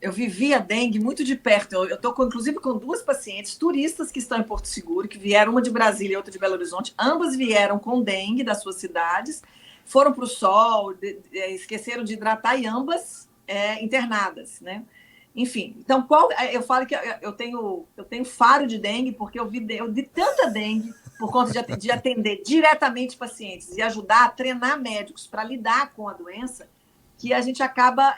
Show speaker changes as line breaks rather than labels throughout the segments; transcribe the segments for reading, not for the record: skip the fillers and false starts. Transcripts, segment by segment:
Eu vivi a dengue muito de perto. Eu estou, inclusive, com duas pacientes turistas que estão em Porto Seguro, que vieram, uma de Brasília e outra de Belo Horizonte. Ambas vieram com dengue das suas cidades, foram para o sol, esqueceram de hidratar e ambas internadas, né? Enfim, então eu falo que eu tenho faro de dengue porque eu vi tanta dengue por conta de atender diretamente pacientes e ajudar a treinar médicos para lidar com a doença, que a gente acaba,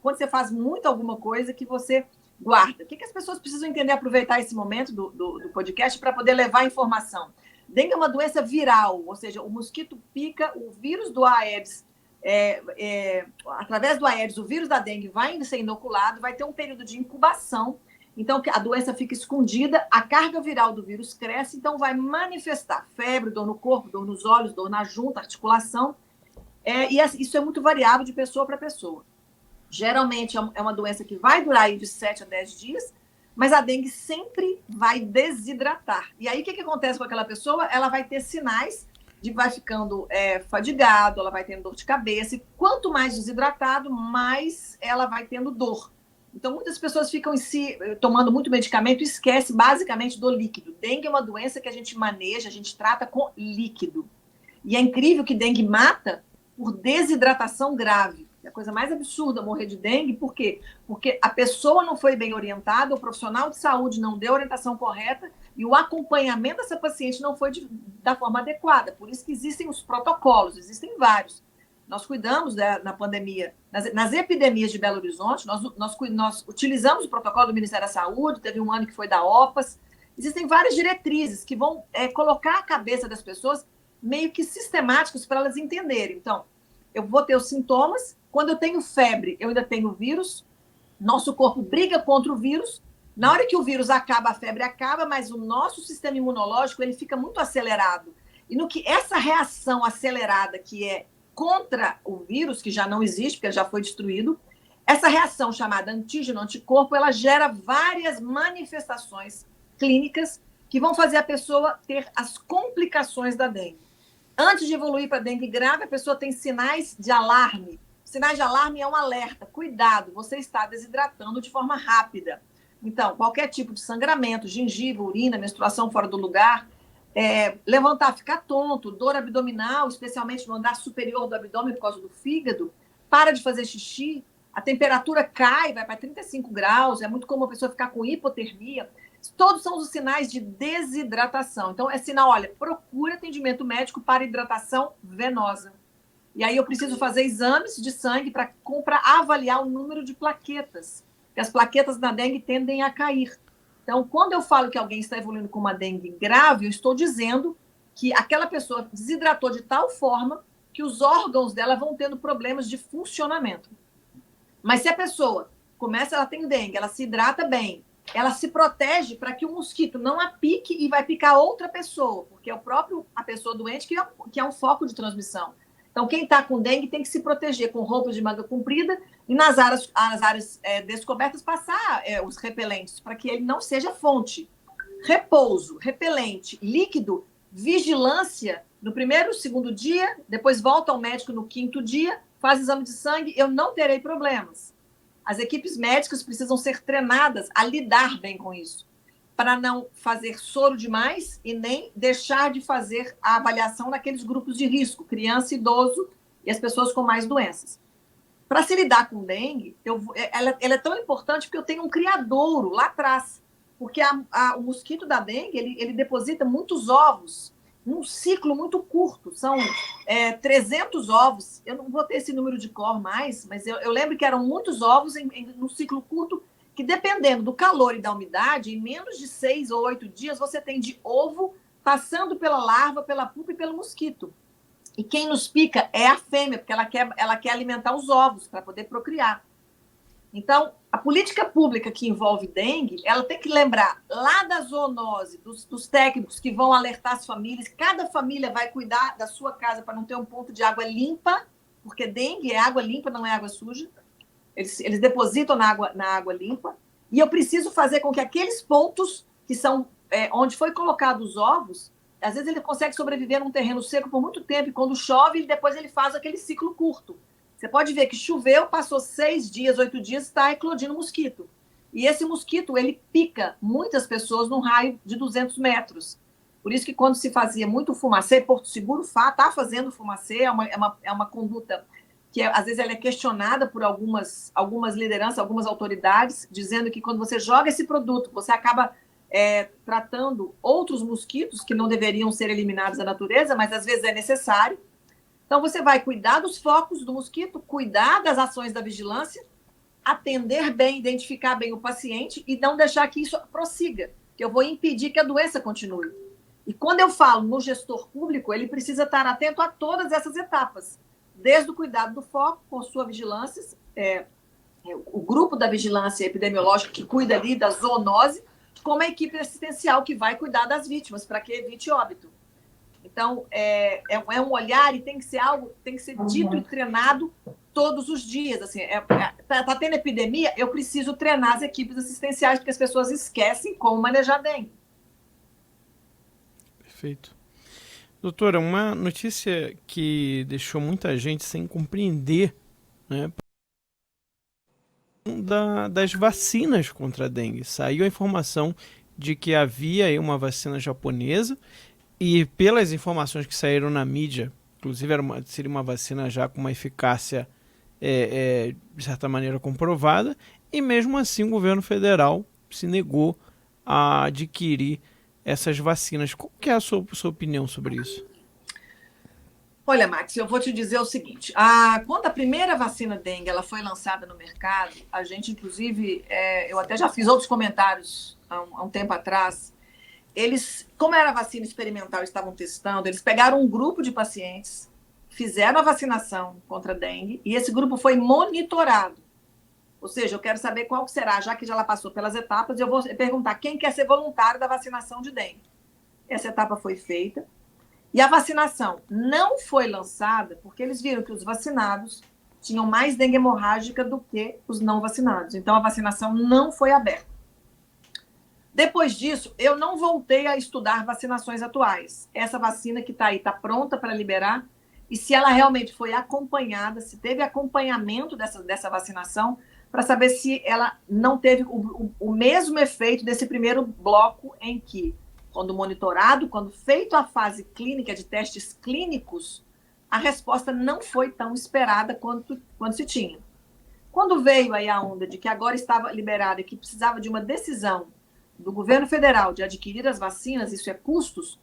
quando você faz muito alguma coisa, que você guarda. O que as pessoas precisam entender, aproveitar esse momento do podcast para poder levar informação? Dengue é uma doença viral, ou seja, o mosquito pica, o vírus do Aedes, através do Aedes, o vírus da dengue vai ser inoculado, vai ter um período de incubação, então a doença fica escondida, a carga viral do vírus cresce, então vai manifestar febre, dor no corpo, dor nos olhos, dor na junta, articulação, e isso é muito variável de pessoa para pessoa. Geralmente é uma doença que vai durar aí de 7 a 10 dias, mas a dengue sempre vai desidratar. E aí o que acontece com aquela pessoa? Ela vai ter sinais vai ficando fadigado, ela vai tendo dor de cabeça, e quanto mais desidratado, mais ela vai tendo dor. Então, muitas pessoas ficam tomando muito medicamento e esquecem basicamente do líquido. Dengue é uma doença que a gente maneja, a gente trata com líquido. E é incrível que dengue mata por desidratação grave. É a coisa mais absurda morrer de dengue, por quê? Porque a pessoa não foi bem orientada, o profissional de saúde não deu a orientação correta e o acompanhamento dessa paciente não foi da forma adequada. Por isso que existem os protocolos, existem vários. Nós cuidamos na pandemia, nas epidemias de Belo Horizonte, nós utilizamos o protocolo do Ministério da Saúde, teve um ano que foi da OPAS. Existem várias diretrizes que vão colocar a cabeça das pessoas meio que sistemáticos para elas entenderem. Então, eu vou ter os sintomas. Quando eu tenho febre, eu ainda tenho vírus. Nosso corpo briga contra o vírus. Na hora que o vírus acaba, a febre acaba, mas o nosso sistema imunológico ele fica muito acelerado. E no que essa reação acelerada, que é contra o vírus, que já não existe, porque já foi destruído, essa reação chamada antígeno-anticorpo, ela gera várias manifestações clínicas que vão fazer a pessoa ter as complicações da dengue. Antes de evoluir para dengue grave, a pessoa tem sinais de alarme. Sinais de alarme é um alerta. Cuidado, você está desidratando de forma rápida. Então, qualquer tipo de sangramento, gengiva, urina, menstruação fora do lugar, levantar, ficar tonto, dor abdominal, especialmente no andar superior do abdômen por causa do fígado, para de fazer xixi, a temperatura cai, vai para 35 graus, é muito comum a pessoa ficar com hipotermia. Todos são os sinais de desidratação. Então, é sinal, olha, procura atendimento médico para hidratação venosa. E aí eu preciso fazer exames de sangue para avaliar o número de plaquetas, porque as plaquetas na dengue tendem a cair. Então, quando eu falo que alguém está evoluindo com uma dengue grave, eu estou dizendo que aquela pessoa desidratou de tal forma que os órgãos dela vão tendo problemas de funcionamento. Mas se a pessoa ela tem dengue, ela se hidrata bem, ela se protege para que o mosquito não a pique e vai picar outra pessoa, porque é a pessoa doente que é um foco de transmissão. Então, quem está com dengue tem que se proteger com roupas de manga comprida e nas áreas descobertas passar os repelentes, para que ele não seja fonte. Repouso, repelente, líquido, vigilância no primeiro, segundo dia, depois volta ao médico no quinto dia, faz exame de sangue, eu não terei problemas. As equipes médicas precisam ser treinadas a lidar bem com isso, para não fazer soro demais e nem deixar de fazer a avaliação naqueles grupos de risco, criança, idoso e as pessoas com mais doenças. Para se lidar com dengue, ela é tão importante porque eu tenho um criadouro lá atrás, porque o mosquito da dengue, ele deposita muitos ovos, num ciclo muito curto, são 300 ovos, eu não vou ter esse número de cor mais, mas eu lembro que eram muitos ovos num ciclo curto, que dependendo do calor e da umidade, em menos de 6 ou 8 dias, você tem de ovo passando pela larva, pela pupa e pelo mosquito. E quem nos pica é a fêmea, porque ela quer alimentar os ovos para poder procriar. Então, a política pública que envolve dengue, ela tem que lembrar lá da zoonose, dos técnicos que vão alertar as famílias, cada família vai cuidar da sua casa para não ter um ponto de água limpa, porque dengue é água limpa, não é água suja. Eles depositam na água limpa. E eu preciso fazer com que aqueles pontos que são onde foi colocado os ovos, às vezes ele consegue sobreviver num terreno seco por muito tempo, e quando chove, depois ele faz aquele ciclo curto. Você pode ver que choveu, passou 6 dias, 8 dias, está eclodindo mosquito. E esse mosquito, ele pica muitas pessoas num raio de 200 metros. Por isso que quando se fazia muito fumacê, Porto Seguro está fazendo fumacê, é uma conduta que às vezes ela é questionada por algumas lideranças, algumas autoridades, dizendo que quando você joga esse produto, você acaba tratando outros mosquitos que não deveriam ser eliminados da natureza, mas às vezes é necessário. Então, você vai cuidar dos focos do mosquito, cuidar das ações da vigilância, atender bem, identificar bem o paciente e não deixar que isso prossiga, que eu vou impedir que a doença continue. E quando eu falo no gestor público, ele precisa estar atento a todas essas etapas, desde o cuidado do foco, com sua vigilância, o grupo da vigilância epidemiológica que cuida ali da zoonose, como a equipe assistencial que vai cuidar das vítimas, para que evite óbito. Então, é um olhar e tem que ser algo, tem que ser dito e treinado todos os dias. Assim, tá tendo epidemia, eu preciso treinar as equipes assistenciais, porque as pessoas esquecem como manejar dengue.
Perfeito. Doutora, uma notícia que deixou muita gente sem compreender, né, das vacinas contra a dengue. Saiu a informação de que havia aí uma vacina japonesa e pelas informações que saíram na mídia, inclusive seria uma vacina já com uma eficácia de certa maneira comprovada, e mesmo assim o governo federal se negou a adquirir essas vacinas. Qual que é a sua opinião sobre isso?
Olha, Max, eu vou te dizer o seguinte: quando a primeira vacina dengue ela foi lançada no mercado, a gente, inclusive, eu até já fiz outros comentários há um tempo atrás. Eles, como era vacina experimental, estavam testando, eles pegaram um grupo de pacientes, fizeram a vacinação contra a dengue, e esse grupo foi monitorado. Ou seja, eu quero saber qual será, já que já ela passou pelas etapas, eu vou perguntar quem quer ser voluntário da vacinação de dengue. Essa etapa foi feita. E a vacinação não foi lançada porque eles viram que os vacinados tinham mais dengue hemorrágica do que os não vacinados. Então, a vacinação não foi aberta. Depois disso, eu não voltei a estudar vacinações atuais. Essa vacina que está aí está pronta para liberar. E se ela realmente foi acompanhada, se teve acompanhamento dessa vacinação, para saber se ela não teve o mesmo efeito desse primeiro bloco em que, quando monitorado, quando feito a fase clínica de testes clínicos, a resposta não foi tão esperada quanto se tinha. Quando veio aí a onda de que agora estava liberada e que precisava de uma decisão do governo federal de adquirir as vacinas, isso é custos,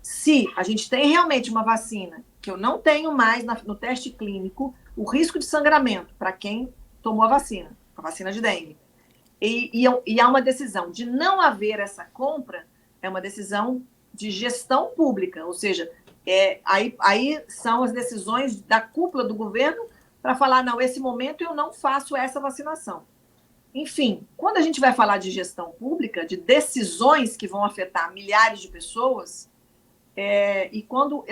se a gente tem realmente uma vacina que eu não tenho mais no teste clínico, o risco de sangramento para quem tomou a vacina de dengue, e há uma decisão de não haver essa compra, é uma decisão de gestão pública, ou seja, aí são as decisões da cúpula do governo para falar, não, esse momento eu não faço essa vacinação. Enfim, quando a gente vai falar de gestão pública, de decisões que vão afetar milhares de pessoas, e quando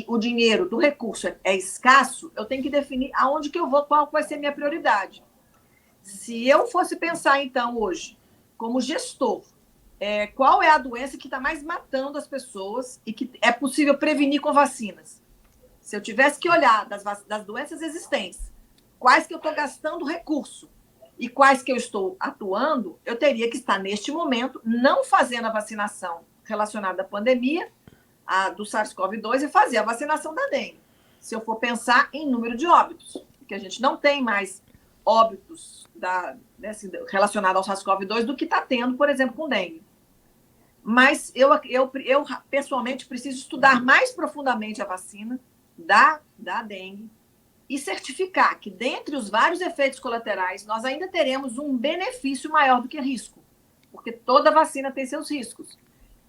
o dinheiro do recurso é escasso, eu tenho que definir aonde que eu vou, qual vai ser a minha prioridade. Se eu fosse pensar, então, hoje, como gestor, qual é a doença que está mais matando as pessoas e que é possível prevenir com vacinas? Se eu tivesse que olhar das doenças existentes, quais que eu estou gastando recurso e quais que eu estou atuando, eu teria que estar, neste momento, não fazendo a vacinação relacionada à pandemia, do SARS-CoV-2, e fazer a vacinação da dengue. Se eu for pensar em número de óbitos, porque a gente não tem mais óbitos relacionados ao SARS-CoV-2 do que está tendo, por exemplo, com dengue. Mas eu pessoalmente, preciso estudar mais profundamente a vacina da dengue e certificar que, dentre os vários efeitos colaterais, nós ainda teremos um benefício maior do que risco, porque toda vacina tem seus riscos.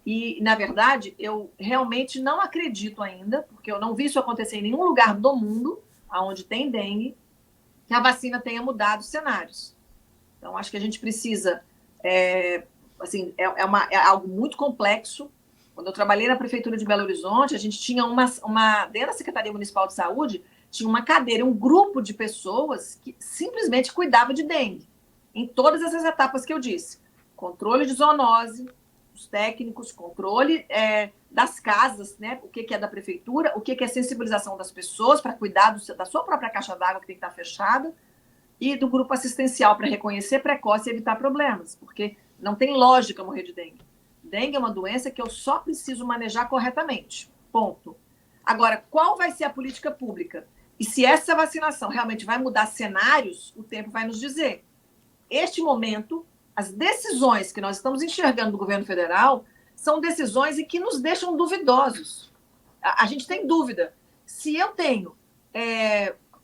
E, na verdade, eu realmente não acredito ainda, porque eu não vi isso acontecer em nenhum lugar do mundo onde tem dengue, que a vacina tenha mudado os cenários. Então, acho que a gente precisa... é algo muito complexo. Quando eu trabalhei na Prefeitura de Belo Horizonte, a gente tinha dentro da Secretaria Municipal de Saúde, tinha uma cadeira, um grupo de pessoas que simplesmente cuidava de dengue, em todas essas etapas que eu disse. Controle de zoonose, postos técnicos, controle das casas, né? O que é da prefeitura, o que é sensibilização das pessoas para cuidar da sua própria caixa d'água que tem que estar fechada, e do grupo assistencial para reconhecer precoce e evitar problemas, porque não tem lógica morrer de dengue. Dengue é uma doença que eu só preciso manejar corretamente, ponto. Agora, qual vai ser a política pública? E se essa vacinação realmente vai mudar cenários, o tempo vai nos dizer. Este momento, as decisões que nós estamos enxergando do governo federal são decisões e que nos deixam duvidosos. A gente tem dúvida. Se eu tenho,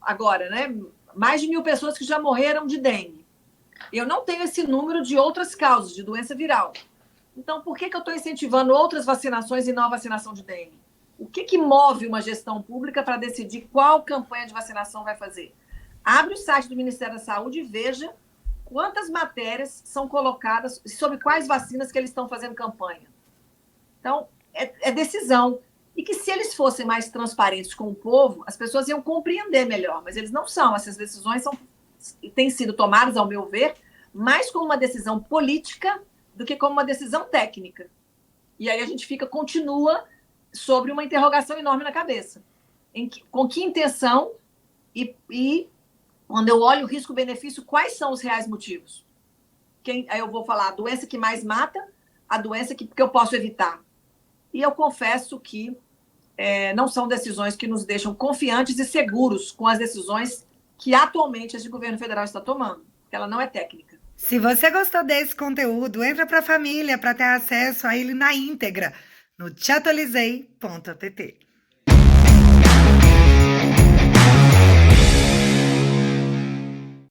agora, né, mais de 1.000 pessoas que já morreram de dengue, eu não tenho esse número de outras causas de doença viral. Então, por que eu estou incentivando outras vacinações e não a vacinação de dengue? O que move uma gestão pública para decidir qual campanha de vacinação vai fazer? Abre o site do Ministério da Saúde e veja quantas matérias são colocadas sobre quais vacinas que eles estão fazendo campanha. Então, é decisão. E que se eles fossem mais transparentes com o povo, as pessoas iam compreender melhor, mas eles não são. Essas decisões têm sido tomadas, ao meu ver, mais como uma decisão política do que como uma decisão técnica. E aí a gente continua sobre uma interrogação enorme na cabeça. Com que intenção e quando eu olho o risco-benefício, quais são os reais motivos? Aí eu vou falar a doença que mais mata, a doença que eu posso evitar. E eu confesso que não são decisões que nos deixam confiantes e seguros com as decisões que atualmente esse governo federal está tomando, porque ela não é técnica.
Se você gostou desse conteúdo, entra para a família para ter acesso a ele na íntegra no teatualizei.pt.